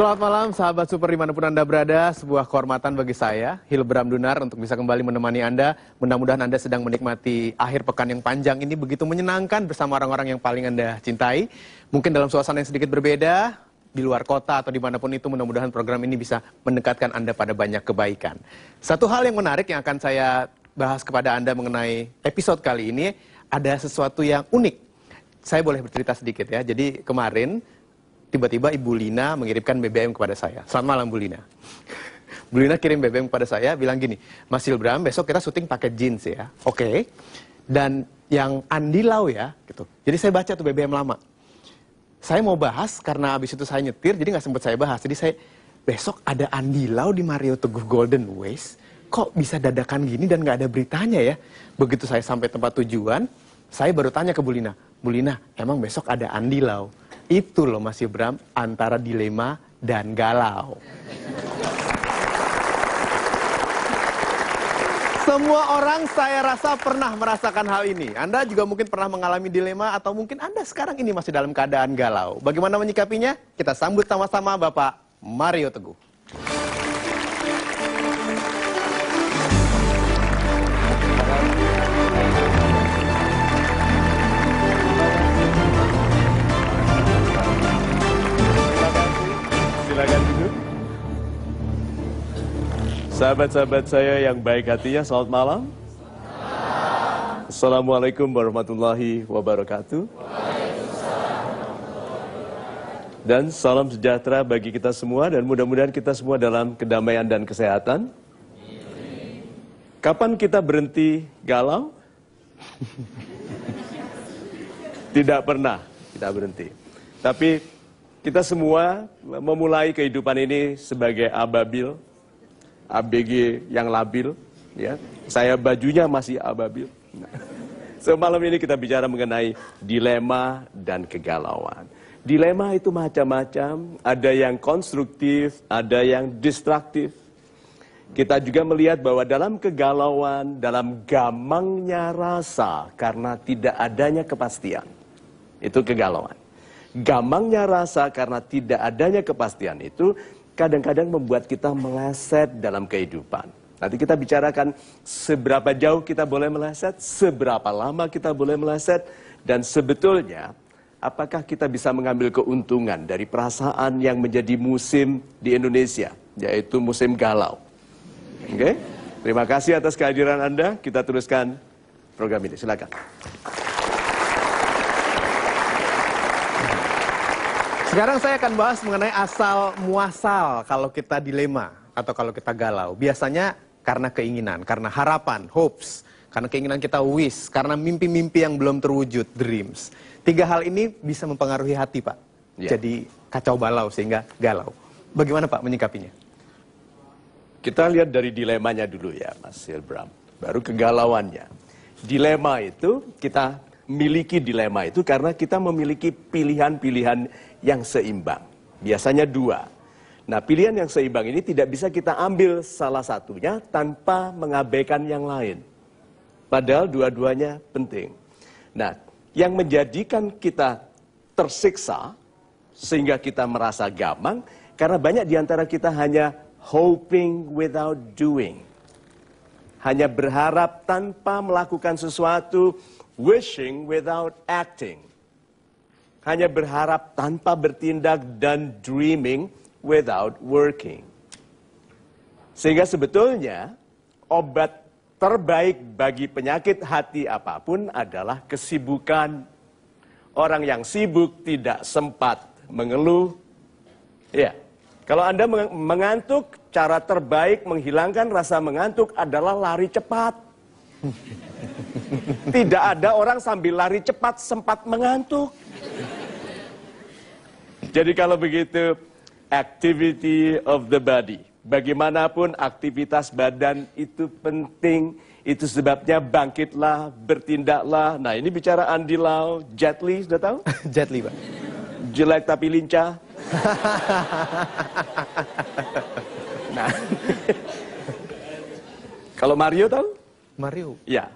Selamat malam sahabat Super dimanapun Anda berada. Sebuah kehormatan bagi saya, Hilbram Dunar, untuk bisa kembali menemani Anda. Mudah-mudahan Anda sedang menikmati akhir pekan yang panjang ini begitu menyenangkan bersama orang-orang yang paling Anda cintai. Mungkin dalam suasana yang sedikit berbeda, di luar kota atau dimanapun itu, mudah-mudahan program ini bisa mendekatkan Anda pada banyak kebaikan. Satu hal yang menarik yang akan saya bahas kepada Anda mengenai episode kali ini, ada sesuatu yang unik. Saya boleh bercerita sedikit ya. Jadi kemarin tiba-tiba Ibu Lina mengirimkan BBM kepada saya. Selamat malam Bu Lina. Bu Lina kirim BBM kepada saya, bilang gini, Mas Hilbram, besok kita syuting pakai jeans ya. Oke. Dan yang Andi Lau ya, gitu. Jadi saya baca tuh BBM lama. Saya mau bahas karena abis itu saya nyetir, jadi nggak sempat saya bahas. Jadi saya, besok ada Andi Lau di Mario Teguh Golden Ways. Kok bisa dadakan gini dan nggak ada beritanya ya? Begitu saya sampai tempat tujuan, saya baru tanya ke Bu Lina, emang besok ada Andi Lau? Itu loh Mas Hilbram, antara dilema dan galau. Semua orang saya rasa pernah merasakan hal ini. Anda juga mungkin pernah mengalami dilema atau mungkin Anda sekarang ini masih dalam keadaan galau. Bagaimana menyikapinya? Kita sambut sama-sama Bapak Mario Teguh. Silakan duduk. Sahabat-sahabat saya yang baik hatinya, selamat malam. Assalamualaikum warahmatullahi wabarakatuh. Dan salam sejahtera bagi kita semua dan mudah-mudahan kita semua dalam kedamaian dan kesehatan. Kapan kita berhenti galau? Tidak pernah kita berhenti. Tapi kita semua memulai kehidupan ini sebagai ababil, ABG yang labil, ya. Saya bajunya masih ababil. So, malam ini kita bicara mengenai dilema dan kegalauan. Dilema itu macam-macam, ada yang konstruktif, ada yang destruktif. Kita juga melihat bahwa dalam kegalauan, dalam gamangnya rasa karena tidak adanya kepastian, itu kegalauan. Gamangnya rasa karena tidak adanya kepastian itu kadang-kadang membuat kita meleset dalam kehidupan. Nanti kita bicarakan seberapa jauh kita boleh meleset, seberapa lama kita boleh meleset, dan sebetulnya apakah kita bisa mengambil keuntungan dari perasaan yang menjadi musim di Indonesia, yaitu musim galau. Oke? Terima kasih atas kehadiran Anda. Kita teruskan program ini. Silakan. Sekarang saya akan bahas mengenai asal muasal kalau kita dilema atau kalau kita galau. Biasanya karena keinginan, karena harapan, hopes, karena keinginan kita wish, karena mimpi-mimpi yang belum terwujud, dreams. Tiga hal ini bisa mempengaruhi hati, Pak. Yeah. Jadi kacau balau sehingga galau. Bagaimana Pak menyikapinya? Kita lihat dari dilemanya dulu ya, Mas Hilbram. Baru kegalauannya. Dilema itu, kita miliki dilema itu karena kita memiliki pilihan-pilihan yang seimbang. Biasanya dua. Nah, pilihan yang seimbang ini tidak bisa kita ambil salah satunya tanpa mengabaikan yang lain. Padahal dua-duanya penting. Nah, yang menjadikan kita tersiksa sehingga kita merasa gamang karena banyak di antara kita hanya hoping without doing. Hanya berharap tanpa melakukan sesuatu, wishing without acting. Hanya berharap tanpa bertindak dan dreaming without working. Sehingga sebetulnya obat terbaik bagi penyakit hati apapun adalah kesibukan. Orang yang sibuk tidak sempat mengeluh. Ya, kalau Anda mengantuk, cara terbaik menghilangkan rasa mengantuk adalah lari cepat. Tidak ada orang sambil lari cepat sempat mengantuk. Jadi kalau begitu, activity of the body. Bagaimanapun aktivitas badan itu penting. Itu sebabnya bangkitlah, bertindaklah. Nah ini bicara Andi Lau, Jet Li, sudah tahu? Jet Li, Pak. Jelek tapi lincah. Nah, kalau Mario tahu? Mario? Ya,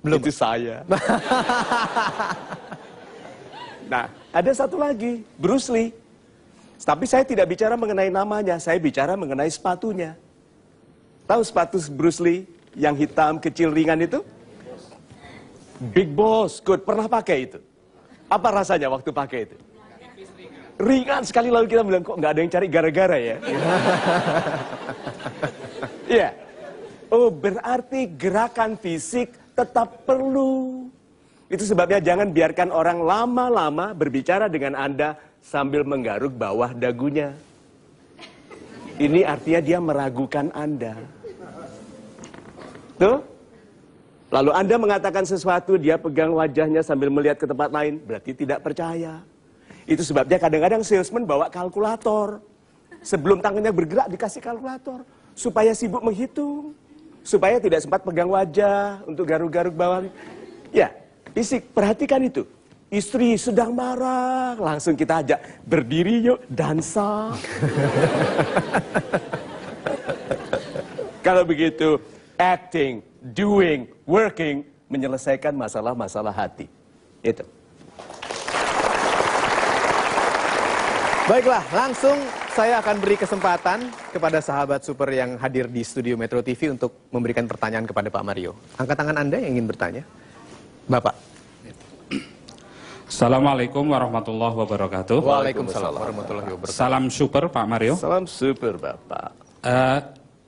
belum. Itu saya. Nah, ada satu lagi, Bruce Lee. Tapi saya tidak bicara mengenai namanya, saya bicara mengenai sepatunya. Tahu sepatu Bruce Lee yang hitam, kecil, ringan itu? Big Boss, good. Pernah pakai itu? Apa rasanya waktu pakai itu? Ringan sekali, lalu kita bilang, kok nggak ada yang cari gara-gara ya? Iya. Oh, berarti gerakan fisik tetap perlu. Itu sebabnya jangan biarkan orang lama-lama berbicara dengan Anda sambil menggaruk bawah dagunya. Ini artinya dia meragukan Anda. Tuh? Lalu Anda mengatakan sesuatu, dia pegang wajahnya sambil melihat ke tempat lain, berarti tidak percaya. Itu sebabnya kadang-kadang salesman bawa kalkulator. Sebelum tangannya bergerak dikasih kalkulator. Supaya sibuk menghitung. Supaya tidak sempat pegang wajah untuk garuk-garuk bawah. Ya, fisik, perhatikan itu. Istri sedang marah, langsung kita ajak, berdiri yuk, dansa. Kalau begitu, acting, doing, working, menyelesaikan masalah-masalah hati. Itu. Baiklah, langsung saya akan beri kesempatan kepada sahabat super yang hadir di studio Metro TV untuk memberikan pertanyaan kepada Pak Mario. Angkat tangan Anda yang ingin bertanya. Bapak. Assalamualaikum warahmatullahi wabarakatuh. Waalaikumsalam warahmatullahi wabarakatuh. Salam super Pak Mario. Salam super Bapak.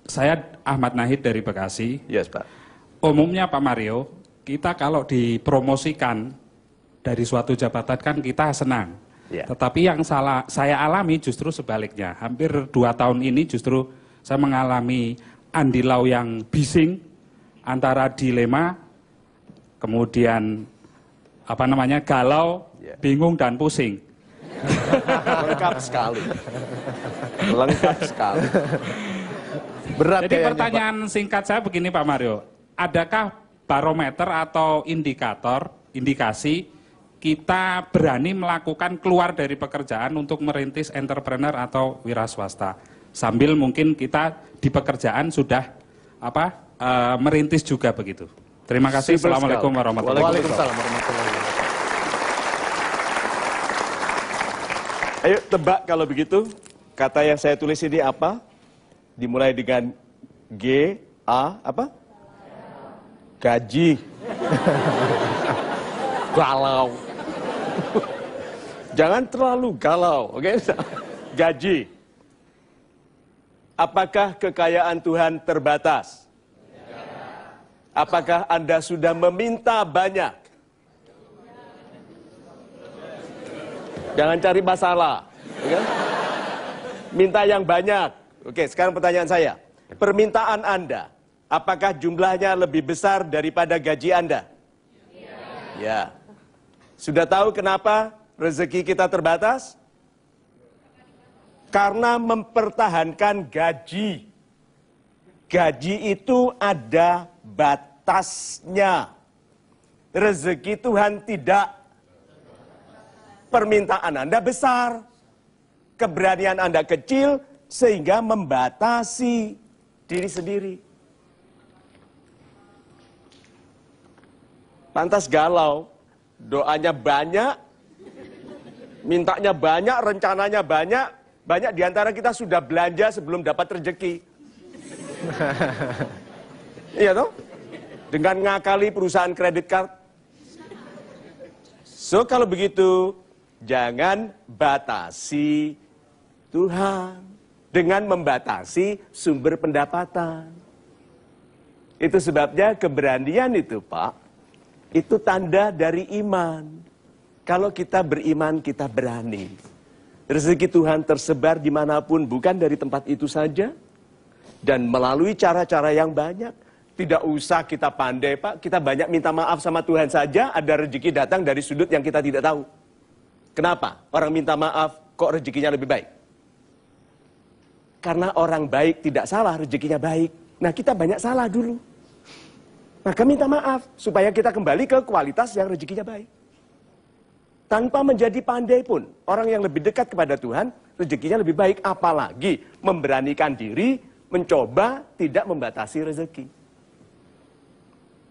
Saya Ahmad Nahid dari Bekasi. Yes Pak. Umumnya Pak Mario, kita kalau dipromosikan dari suatu jabatan kan kita senang. Ya. Tetapi yang saya alami justru sebaliknya. Hampir 2 tahun ini justru saya mengalami andilau yang bising antara dilema, kemudian galau, bingung dan pusing. Lengkap sekali. Lengkap sekali. Berat. Jadi kayaknya, pertanyaan singkat saya begini Pak Mario, adakah barometer atau indikasi kita berani melakukan keluar dari pekerjaan untuk merintis entrepreneur atau wira swasta, sambil mungkin kita di pekerjaan sudah merintis juga begitu. Terima kasih. Assalamualaikum warahmatullahi wabarakatuh. Waalaikumsalam warahmatullahi wabarakatuh. Ayo tebak kalau begitu, kata yang saya tulis ini apa? Dimulai dengan G, A, apa? Gaji. Galau. Jangan terlalu galau, oke? Gaji. Apakah kekayaan Tuhan terbatas? Apakah Anda sudah meminta banyak? Jangan cari masalah. Oke? Minta yang banyak. Oke, sekarang pertanyaan saya. Permintaan Anda, apakah jumlahnya lebih besar daripada gaji Anda? Ya. Sudah tahu kenapa rezeki kita terbatas? Karena mempertahankan gaji. Gaji itu ada batasnya. Rezeki Tuhan tidak. Permintaan Anda besar. Keberanian Anda kecil sehingga membatasi diri sendiri. Pantas galau. Doanya banyak, mintanya banyak, rencananya banyak. Banyak diantara kita sudah belanja sebelum dapat rezeki. Iya toh? Dengan ngakali perusahaan kredit card. So kalau begitu, jangan batasi Tuhan dengan membatasi sumber pendapatan. Itu sebabnya keberanian itu Pak, itu tanda dari iman. Kalau kita beriman, kita berani. Rezeki Tuhan tersebar dimanapun, bukan dari tempat itu saja. Dan melalui cara-cara yang banyak. Tidak usah kita pandai Pak, kita banyak minta maaf sama Tuhan saja, ada rezeki datang dari sudut yang kita tidak tahu. Kenapa? Orang minta maaf, kok rezekinya lebih baik? Karena orang baik tidak salah, rezekinya baik. Nah kita banyak salah dulu. Maka minta maaf, supaya kita kembali ke kualitas yang rezekinya baik. Tanpa menjadi pandai pun, orang yang lebih dekat kepada Tuhan, rezekinya lebih baik. Apalagi memberanikan diri, mencoba tidak membatasi rezeki.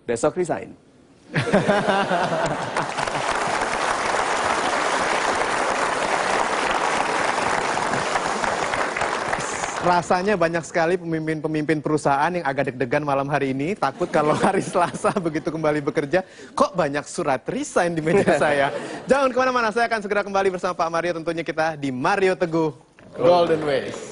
Besok resign. Rasanya banyak sekali pemimpin-pemimpin perusahaan yang agak deg-degan malam hari ini. Takut kalau hari Selasa begitu kembali bekerja, kok banyak surat resign di meja saya. Jangan kemana-mana, saya akan segera kembali bersama Pak Mario. Tentunya kita di Mario Teguh Golden Ways.